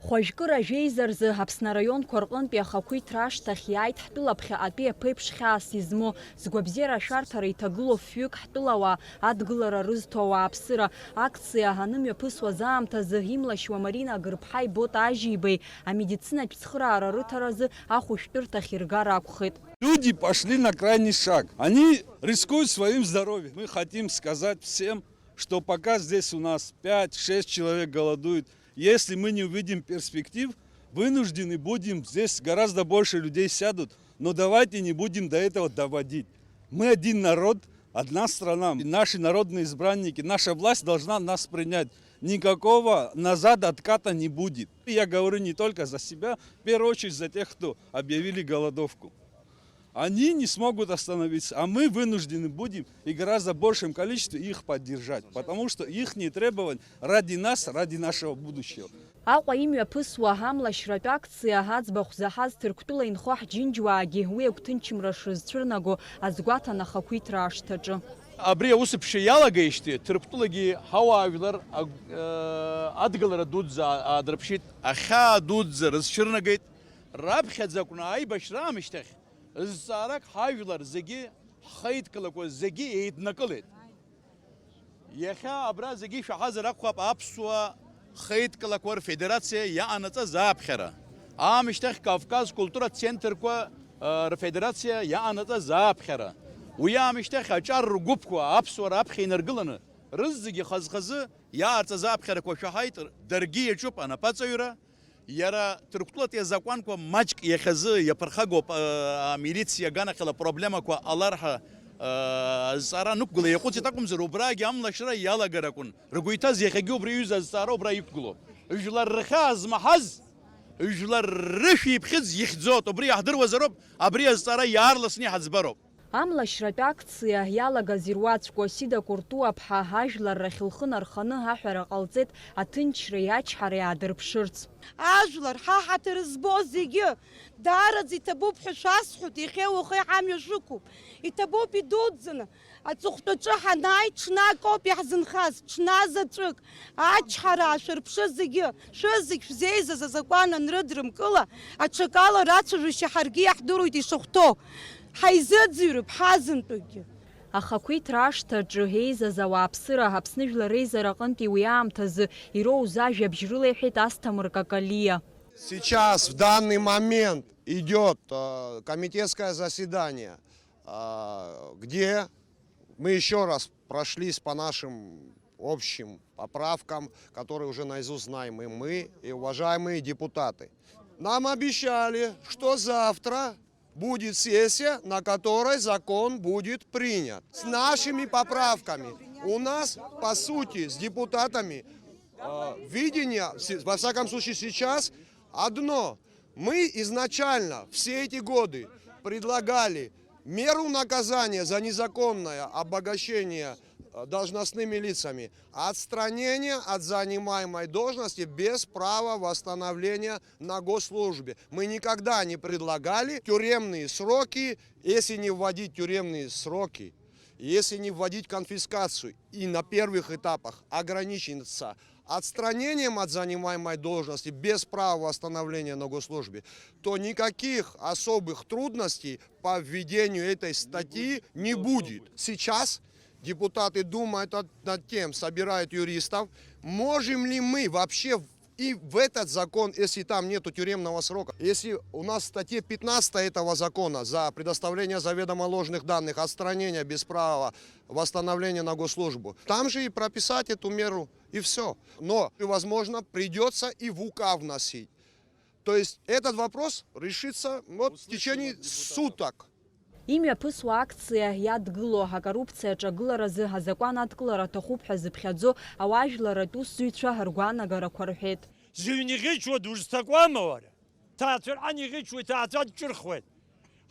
Хәажәкыра ажәеизаразы Аԥсны араионқәа рҟынтәи ахақәиҭра ашьҭахь иааит ҳтәыла ԥхьаҟатәи аԥеиԥш хьаас измоу згәабзиара ашәарҭара иҭагылоу фҩык ҳтәылауаа адгылара рызҭо ауааԥсыра акциа анымҩаԥысуаз аамҭазы имлашьуа Марина Агырԥҳа Бота Ажьибеи амедицинатә цхыраара рыҭаразы ахәышәтәырҭахь иргар акәхеит. Люди пошли на крайний шаг. Они рискуют своим здоровьем. Мы хотим сказать всем, что пока здесь у нас 5-6 человек голодуют, если мы не увидим перспектив, вынуждены будем, здесь гораздо больше людей сядут, но давайте не будем до этого доводить. Мы один народ, одна страна, наши народные избранники, наша власть должна нас принять. Никакого назад отката не будет. Я говорю не только за себя, в первую очередь за тех, кто объявили голодовку. Они не смогут остановиться, а мы вынуждены будем и гораздо большем количестве их поддержать, потому что их требования ради нас, ради нашего будущего. Аҟәа имҩаԥысуа амлашьратә акциа аӡбахә заҳаз Ҭырқәтәыла инхо ҳџьынџьуаагьы уи агәҭынчымра шрызцәырнаго азгәаҭан ахақәиҭра ашҭаҿы. Абри аусԥшьа иалагеижьҭеи Ҭырқәтәылагьы ҳауаажәлар адгылара дуӡӡа аадырԥшит, ахьаа дуӡӡа рызцәырнагеит, раԥхьаӡа акәны аибашьра аамышьҭахь зҵаарак ҳажәлар зегьы ҳхеидкылақәа зегьы еиднакылеит. Иахьа абра зегьы шәаҳазар акәхап аԥсуа хеидкылақәа рфедерациа иаанаҵаз ааԥхьара. Аамышьҭахь Кавказ культуратә центрқәа рфедерациа иаанаҵаз ааԥхьара. Уи аамышьҭахь аҿар ргәыԥқәа аԥсуара аԥхьа инаргыланы рызегьы хаз-хазы иаарҵаз ааԥхьарақәа шәаҳаит, даргьы иаҿуп анапаҵаҩра. Иара Ҭырқәтәылатәи азакәанқәа маҷк иахьазы иаԥырхагоуп амилициа аганахьала апроблемақәа аларҳа азҵаара нықәгыла иаҟәыҵит акәымзар, убрагьы амлашьра иалагар акәын. Ргәы иҭаз иахьагьы убри аҩыза азҵаара убра иқәгылоуп. Жәлар рхьаа змаҳаз, жәлар рышәи иԥхьыӡ ихьӡоит, убри иаҳдыруазароуп, абри азҵаара иаарласны иҳаӡбароуп. Амлашьратә акциа иалагаз ируаӡәкуа Сида Кәыртуа-ԥҳа ажәлар рахь лхы нарханы аҳәара ҟалҵеит аҭынчреи ачҳареи аадырԥшырц. Ажәлар ҳаҳаҭыр збоз зегьы даараӡа иҭабуп ҳәа шәасҳәоит, иахьа уахеи ҳамҩа шықәуп. Иҭабуп идуӡӡаны аҵыхәтәаҿы ҳанааи ҽнакоуп иаҳзынхаз, ҽназаҵәык. Ачҳараа шәырԥшы зегьы, шәызегь шәзеизаз азакәан анрыдрымкыла, аҽакала рацәажәашьа ҳаргьы иаҳдыруеит ишахәҭоу. Ҳаизыӡырҩып ҳазынтәыкгьы. Ахақәиҭра ашҭаҿы еизаз ауааԥсыра Аԥсны Жәлар Реизара аҟынтәи уи аамҭазы ироуз ажәабжь рылеиҳәеит Асҭамыр Какалиа. Сейчас, в данный момент, идет комитетское заседание, где мы еще раз прошлись по нашим общим поправкам, которые уже наизусть знаем и мы, и уважаемые депутаты. Нам обещали, что завтра будет сессия, на которой закон будет принят. С нашими поправками. У нас, по сути, с депутатами видение, во всяком случае сейчас, одно. Мы изначально все эти годы предлагали меру наказания за незаконное обогащение должностными лицами, отстранение от занимаемой должности без права восстановления на госслужбе. Мы никогда не предлагали тюремные сроки, если не вводить тюремные сроки, если не вводить конфискацию и на первых этапах ограничиться отстранением от занимаемой должности без права восстановления на госслужбе, то никаких особых трудностей по введению этой статьи не будет. Сейчас депутаты думают над тем, собирают юристов, можем ли мы вообще и в этот закон, если там нету тюремного срока, если у нас в статье 15 этого закона за предоставление заведомо ложных данных, отстранение без права восстановления на госслужбу, там же и прописать эту меру, и все. Но, возможно, придется и в УК вносить. То есть этот вопрос решится в течение суток. Имҩаԥысуа акциа иадгыло акоррупциаҿ агыларазы азакәан адкылара аҭахуп ҳәа зыԥхьаӡо ауаажәларатә усзуҩцәа ргәаанагарақәа рҳәеит. Зыҩн иӷьычуа дузҭакуама уара? Ҭаацәарҟан иӷьычуеит, ҭаацәа дҿырхуеит.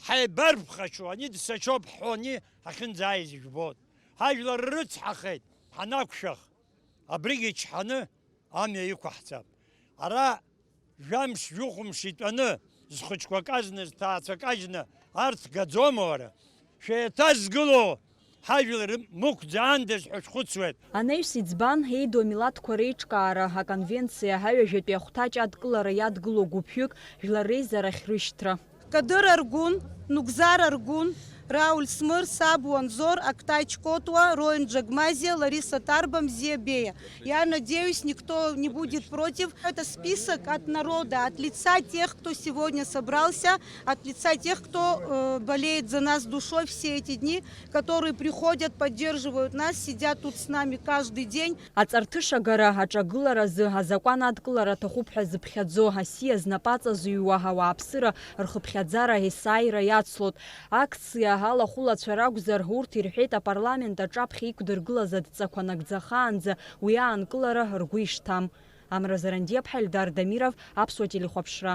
Ҳаибарԥхашьо, ани дсачоуп ҳҳәони ҳахьынӡааиз ижәбоит. Ҳажәлар рыцҳахеит, ҳанақәшәах. Абригьы ичҳаны амҩа иқәаҳҵап. Ара жәамш жәыхәмш итәаны зхәыҷқәа кажьны, зҭаацәа кажьны арҭ гаӡома уара? Шәеиҭазгыло ҳажәлар мықәӡаандаз ҳәа шәхәыцуеит. Анаҩс иӡбан еидоу амилаҭқәа реиҿкаара аконвенциа ҳаҩажәатәи ахәҭаҷ адкылара иадгылоу гәыԥҩык жәлар реизарахь рышьҭра. Кадыр Аргун, Нугзар Аргун, Рауль Смыр, Сабу Анзор, Актай Чкотуа, Роин Джагмазия, Лариса Тарба, Мзия Бея. Я надеюсь, никто не будет против. Это список от народа, от лица тех, кто сегодня собрался, от лица тех, кто болеет за нас душой все эти дни, которые приходят, поддерживают нас, сидят тут с нами каждый день. Аҵарҭышагара аҿагыларазы азакәан адкылара аҭахуп ҳәа зыԥхьаӡо асиа знапаҵазҩуа ауааԥсыра рхыԥхьаӡара есааира иацлот. Акциа алахәылацәа ракәзар, урҭ ирҳәеит апарламент аҿаԥхьа иқәдыргылаз адҵақәа нагӡахаанӡа уи аанкылара ргәы ишҭам. Амра Зарандиаԥҳа, Эльдар Дамиров, Аԥсуа телехәаԥшра.